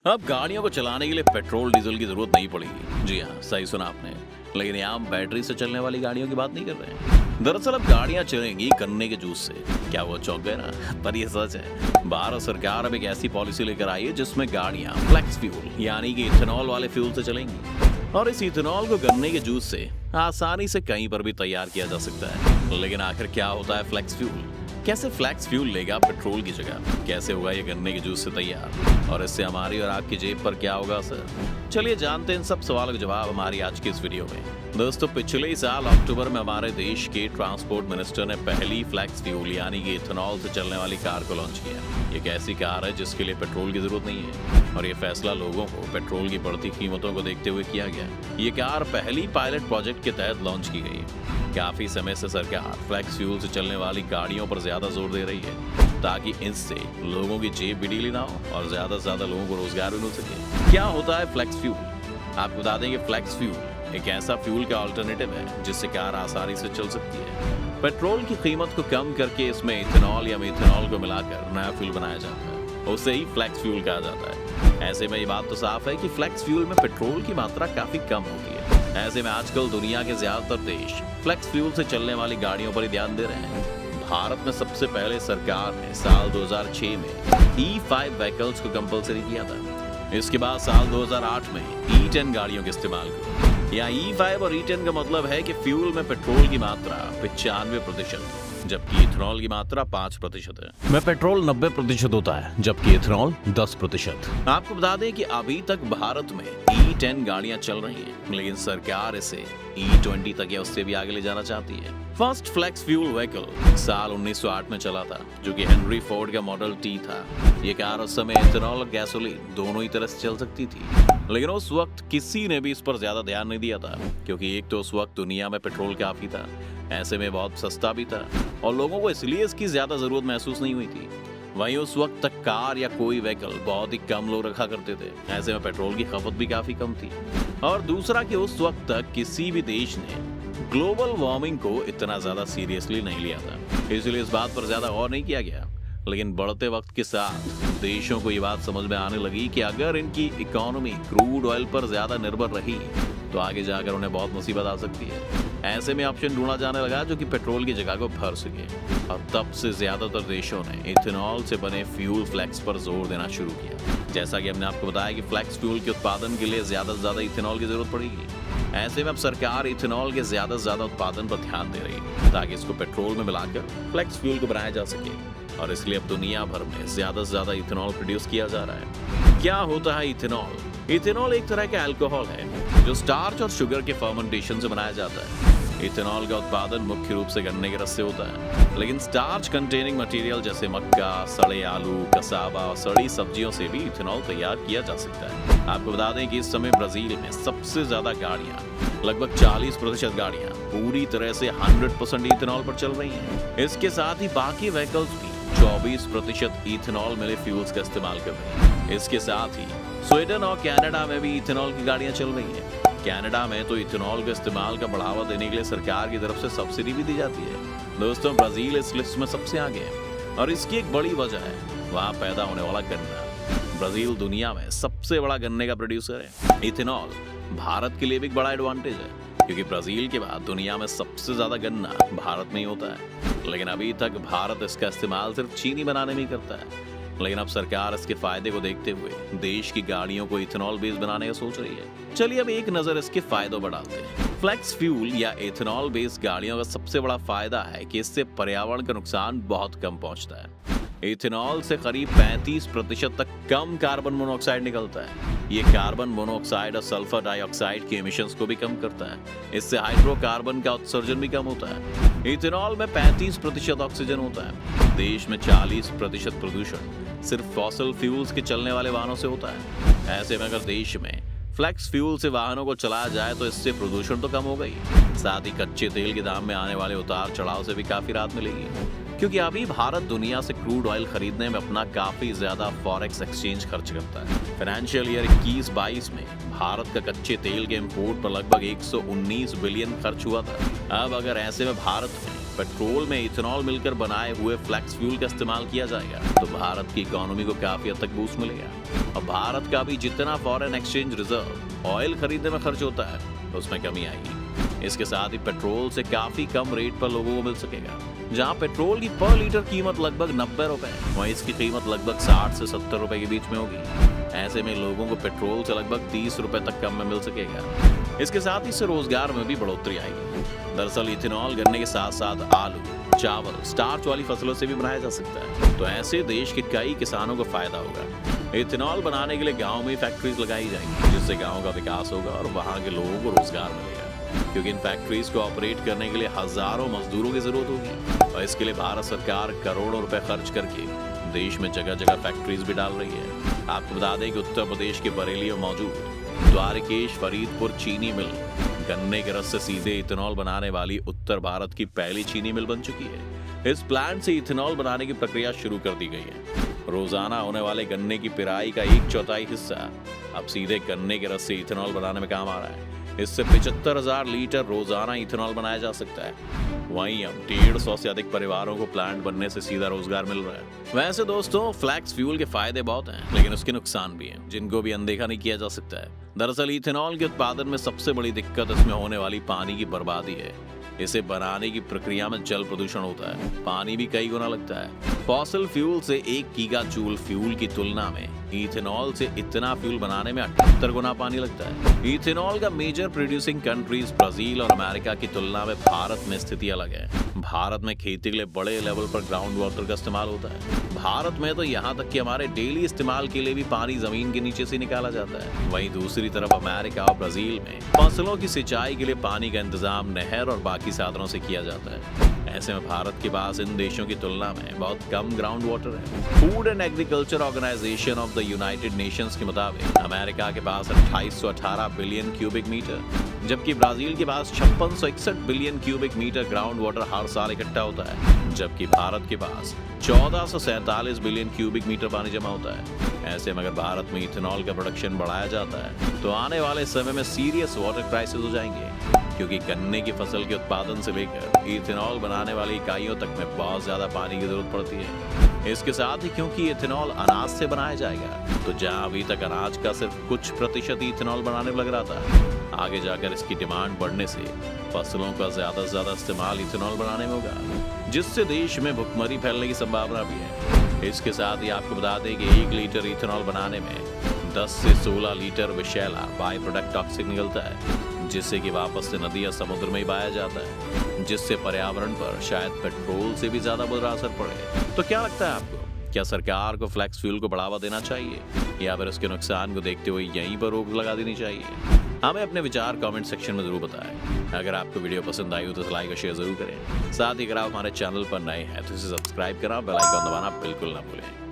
अब गाड़ियों को चलाने के लिए पेट्रोल डीजल की जरूरत नहीं पड़ेगी। जी हाँ, सही सुना आपने। लेकिन यहाँ हम बैटरी से चलने वाली गाड़ियों की बात नहीं कर रहे हैं। दरअसल अब गाड़ियाँ चलेंगी गन्ने के जूस से। क्या वो चौंक गए ना? पर ये सच है। भारत सरकार अब एक ऐसी पॉलिसी लेकर आई है जिसमें गाड़ियाँ फ्लेक्स फ्यूल यानी कि इथेनॉल वाले फ्यूल से चलेंगी और इस इथेनॉल को गन्ने के जूस से आसानी से कहीं पर भी तैयार किया जा सकता है। लेकिन आखिर क्या होता है फ्लेक्स फ्यूल? कैसे फ्लेक्स फ्यूल लेगा पेट्रोल की जगह? कैसे होगा ये गन्ने के जूस से तैयार? और इससे हमारी और आपकी जेब पर क्या होगा असर? चलिए जानते हैं इन सब सवालों के जवाब हमारी आज की इस वीडियो में। दोस्तों, पिछले साल अक्टूबर में हमारे देश के ट्रांसपोर्ट मिनिस्टर ने पहली फ्लेक्स फ्यूल यानी कि इथेनॉल से चलने वाली कार को लॉन्च किया। ये एक ऐसी कार है जिसके लिए पेट्रोल की जरूरत नहीं है और ये फैसला लोगों को पेट्रोल की बढ़ती कीमतों को देखते हुए किया गया। ये कार पहली पायलट प्रोजेक्ट के तहत लॉन्च की गई। काफी समय से सरकार फ्लेक्स फ्यूल से चलने वाली गाड़ियों पर ज्यादा जोर दे रही है ताकि इससे लोगों की जेब भी ढीली ना हो और ज्यादा से ज्यादा लोगों को रोजगार भी मिल सके। क्या होता है फ्लेक्स फ्यूल? आपको बता दें कि फ्लेक्स फ्यूल एक ऐसा फ्यूल का अल्टरनेटिव है जिससे कार आसानी से चल सकती है। पेट्रोल की कीमत को कम करके इसमें इथेनॉल या मिथेनॉल को मिलाकर नया फ्यूल बनाया जाता है, उसे ही फ्लेक्स फ्यूल कहा जाता है। ऐसे में ये बात तो साफ है कि फ्लेक्स फ्यूल में पेट्रोल की मात्रा काफी कम होती है। ऐसे में आजकल दुनिया के ज्यादातर देश फ्लेक्स फ्यूल से चलने वाली गाड़ियों पर ही ध्यान दे रहे हैं। भारत में सबसे पहले सरकार ने साल 2006 में E5 व्हीकल्स को कंपलसरी किया था। इसके बाद साल 2008 में E10 गाड़ियों के इस्तेमाल को। यहाँ E5 और E10 का मतलब है कि फ्यूल में पेट्रोल की मात्रा 95% जबकि इथेनॉल की मात्रा 5% है। में पेट्रोल 90% होता है जबकि इथेनॉल 10%। आपको बता दें कि अभी तक भारत में E10 गाड़ियां चल रही हैं, लेकिन सरकार इसे E20 तक या उससे भी आगे ले जाना चाहती है। फर्स्ट फ्लेक्स फ्यूल व्हीकल साल 1908 में चला था, जो कि हेनरी फोर्ड का मॉडल टी था। ये कार उस समय इथेनॉल और गैसोलीन दोनों ही तरह से चल सकती थी, लेकिन उस वक्त किसी ने भी इस पर ज्यादा ध्यान नहीं दिया था, क्योंकि एक तो उस वक्त दुनिया में पेट्रोल काफी था, ऐसे में बहुत सस्ता भी था और लोगों को इसलिए इसकी ज्यादा जरूरत महसूस नहीं हुई थी। वहीं उस वक्त तक कार या कोई व्हीकल बहुत ही कम लोग रखा करते थे, ऐसे में पेट्रोल की खपत भी काफी कम थी। और दूसरा कि उस वक्त तक किसी भी देश ने ग्लोबल वार्मिंग को इतना ज्यादा सीरियसली नहीं लिया था, इसलिए इस बात पर ज्यादा गौर नहीं किया गया। लेकिन बढ़ते वक्त के साथ देशों को ये बात समझ में आने लगी कि अगर इनकी इकोनॉमी क्रूड ऑयल पर ज्यादा निर्भर रही तो आगे जाकर उन्हें बहुत मुसीबत आ सकती है। ऐसे में ऑप्शन ढूंढा जाने लगा जो कि पेट्रोल की जगह को भर सके और तब से ज्यादातर देशों ने इथेनॉल से बने फ्यूल फ्लेक्स पर जोर देना शुरू किया। जैसा कि हमने आपको बताया कि फ्लेक्स फ्यूल के उत्पादन के लिए ज्यादा से ज्यादा इथेनॉल की जरूरत पड़ेगी। ऐसे में अब सरकार इथेनॉल के ज्यादा से ज्यादा उत्पादन पर ध्यान दे रही है ताकि इसको पेट्रोल में मिलाकर फ्लेक्स फ्यूल को बनाया जा सके और इसलिए अब दुनिया भर में ज्यादा से ज्यादा इथेनॉल प्रोड्यूस किया जा रहा है। क्या होता है इथेनॉल? इथेनॉल एक तरह का अल्कोहल है जो स्टार्च और शुगर के फर्मेंटेशन से बनाया जाता है। इथेनॉल का उत्पादन मुख्य रूप से गन्ने के रस से होता है, लेकिन स्टार्च कंटेनिंग मटेरियल जैसे मक्का, सड़े आलू, कसावा और सड़ी सब्जियों से भी इथेनॉल तैयार किया जा सकता है। आपको बता दें कि इस समय ब्राजील में सबसे ज्यादा गाड़ियां, लगभग 40% गाड़ियां पूरी तरह से 100% इथेनॉल पर चल रही हैं। इसके साथ ही बाकी व्हीकल्स भी 24% इथेनॉल मिले फ्यूल्स का इस्तेमाल कर रहे हैं। इसके साथ ही स्वीडन और कनाडा में भी इथेनॉल की गाड़ियां चल रही हैं। कनाडा में तो इथेनॉल के इस्तेमाल का बढ़ावा देने के लिए सरकार की तरफ से सब्सिडी भी दी जाती है। दोस्तों, ब्राजील इस लिस्ट में सबसे आगे है और इसकी एक बड़ी वजह है वहाँ पैदा होने वाला गन्ना। ब्राजील दुनिया में सबसे बड़ा गन्ने का प्रोड्यूसर है। इथेनॉल भारत के लिए भी एक बड़ा एडवांटेज है क्योंकि ब्राजील के बाद दुनिया में सबसे ज्यादा गन्ना भारत में ही होता है, लेकिन अभी तक भारत इसका इस्तेमाल सिर्फ चीनी बनाने में ही करता है। लेकिन अब सरकार इसके फायदे को देखते हुए देश की गाड़ियों को इथेनॉल बेस्ड बनाने का सोच रही है। चलिए अब एक नजर इसके फायदों पर डालते हैं। फ्लेक्स फ्यूल या इथेनॉल बेस्ड गाड़ियों का सबसे बड़ा फायदा है कि इससे पर्यावरण का नुकसान बहुत कम पहुंचता है। इथेनॉल से करीब 35% तक कम कार्बन मोनोऑक्साइड निकलता है। ये कार्बन मोनोऑक्साइड और सल्फर डाइऑक्साइड के एमिशंस को भी कम करता है। इससे हाइड्रोकार्बन का उत्सर्जन भी कम होता है। इथेनॉल में 35% ऑक्सीजन होता है। देश में 40% प्रदूषण सिर्फ फॉसिल फ्यूल्स के चलने वाले वाहनों से होता है। ऐसे में अगर देश में फ्लेक्स फ्यूल से वाहनों को चलाया जाए तो इससे प्रदूषण तो कम होगा ही, साथ ही कच्चे तेल के दाम में आने वाले उतार चढ़ाव से भी काफी राहत मिलेगी, क्योंकि अभी भारत दुनिया से क्रूड ऑयल खरीदने में अपना काफी ज्यादा फॉरेक्स एक्सचेंज खर्च करता है। फाइनेंशियल ईयर 21-22 में भारत का कच्चे तेल के इंपोर्ट पर लगभग 119 बिलियन खर्च हुआ था। अब अगर ऐसे में भारत में पेट्रोल में इथेनॉल मिलकर बनाए हुए फ्लेक्स फ्यूल का इस्तेमाल किया जाएगा तो भारत की इकोनॉमी को काफी हद तक बूस्ट मिलेगा और भारत का भी जितना फॉरेन एक्सचेंज रिजर्व ऑयल खरीदने में खर्च होता है उसमें कमी आएगी। इसके साथ ही पेट्रोल से काफी कम रेट पर लोगों को मिल सकेगा। जहां पेट्रोल की पर लीटर कीमत लगभग 90 रुपए वहीं इसकी कीमत लगभग 60 से 70 रुपए के बीच में होगी। ऐसे में लोगों को पेट्रोल से लगभग 30 रुपए तक कम में मिल सकेगा। इसके साथ ही इससे रोजगार में भी बढ़ोतरी आएगी। दरअसल इथेनॉल गन्ने के साथ साथ आलू, चावल, स्टार्च वाली फसलों से भी बनाया जा सकता है, तो ऐसे देश के कई किसानों को फायदा होगा। इथेनॉल बनाने के लिए गांव में फैक्ट्रीज लगाई जाएंगी जिससे गांव का विकास होगा और वहां के लोगों को रोजगार मिलेगा, क्योंकि इन फैक्ट्रीज को ऑपरेट करने के लिए हजारों मजदूरों की जरूरत होगी और इसके लिए भारत सरकार करोड़ों रुपए खर्च करके देश में जगह जगह फैक्ट्रीज भी डाल रही है। आपको बता दें कि उत्तर प्रदेश के बरेली में मौजूद द्वारकेश फरीदपुर चीनी मिल गन्ने के रस से सीधे इथेनॉल बनाने वाली उत्तर भारत की पहली चीनी मिल बन चुकी है। इस प्लांट से इथेनॉल बनाने की प्रक्रिया शुरू कर दी गई है। रोजाना होने वाले गन्ने की पिराई का 1/4 हिस्सा अब सीधे गन्ने के रस से इथेनॉल बनाने में काम आ रहा है। इससे 75,000 लीटर रोजाना इथेनॉल बनाया जा सकता है। वहीं अब 150 से अधिक परिवारों को प्लांट बनने से सीधा रोजगार मिल रहा है। वैसे दोस्तों फ्लैक्स फ्यूल के फायदे बहुत हैं, लेकिन उसके नुकसान भी हैं, जिनको भी अनदेखा नहीं किया जा सकता है। दरअसल इथेनॉल के उत्पादन में सबसे बड़ी दिक्कत इसमें होने वाली पानी की बर्बादी है। इसे बनाने की प्रक्रिया में जल प्रदूषण होता है, पानी भी कई गुना लगता है। फॉसिल फ्यूल से 1 गीगा जूल फ्यूल की तुलना में इथेनॉल से इतना फ्यूल बनाने में 78 गुना पानी लगता है। इथेनॉल का मेजर प्रोड्यूसिंग कंट्रीज ब्राजील और अमेरिका की तुलना में भारत में स्थिति अलग है। भारत में खेती के लिए बड़े लेवल पर ग्राउंड वाटर का इस्तेमाल होता है। भारत में तो यहाँ तक कि हमारे डेली इस्तेमाल के लिए भी पानी जमीन के नीचे से निकाला जाता है। वहीं दूसरी तरफ अमेरिका और ब्राजील में फसलों की सिंचाई के लिए पानी का इंतजाम नहर और बाकी साधनों से किया जाता है। ऐसे में भारत के पास इन देशों की तुलना में बहुत कम ग्राउंड वाटर है। Food and Agriculture Organization of the United Nations के मुताबिक अमेरिका के पास 2818 बिलियन क्यूबिक मीटर, जबकि ब्राजील के पास 5661 billion cubic metre ground water हर साल इकट्ठा होता है, जबकि भारत के पास 1447 बिलियन क्यूबिक मीटर पानी जमा होता है। ऐसे में अगर भारत में इथेनॉल का प्रोडक्शन बढ़ाया जाता है तो आने वाले समय में सीरियस वाटर क्राइसिस हो जाएंगे, क्योंकि गन्ने की फसल के उत्पादन से लेकर इथेनॉल बनाने वाली इकाइयों तक में बहुत ज्यादा पानी की जरूरत पड़ती है। इसके साथ ही क्योंकि इथेनॉल अनाज से बनाया जाएगा तो जहां अभी तक अनाज का सिर्फ कुछ प्रतिशत इथेनॉल बनाने में लग रहा था, आगे जाकर इसकी डिमांड बढ़ने से फसलों का ज्यादा से ज्यादा इस्तेमाल इथेनॉल बनाने में होगा, जिससे देश में भुखमरी फैलने की संभावना भी है। इसके साथ ही आपको बता दें कि 1 लीटर इथेनॉल बनाने में 10 से 16 लीटर विषैला बाई प्रोडक्ट टॉक्सिक निकलता है, जिससे कि वापस से नदी या समुद्र में ही बहाया जाता है, जिससे पर्यावरण पर शायद पेट्रोल से भी ज्यादा बुरा असर पड़े। तो क्या लगता है आपको, क्या सरकार को फ्लैक्स फ्यूल को बढ़ावा देना चाहिए या फिर उसके नुकसान को देखते हुए यहीं पर रोक लगा देनी चाहिए? हमें अपने विचार कमेंट सेक्शन में जरूर बताएं। अगर आपको वीडियो पसंद आई हो तो लाइक और शेयर जरूर करें। साथ ही अगर आप हमारे चैनल पर नए हैं तो इसे सब्सक्राइब करना, बेल आइकन दबाना बिल्कुल ना भूलें।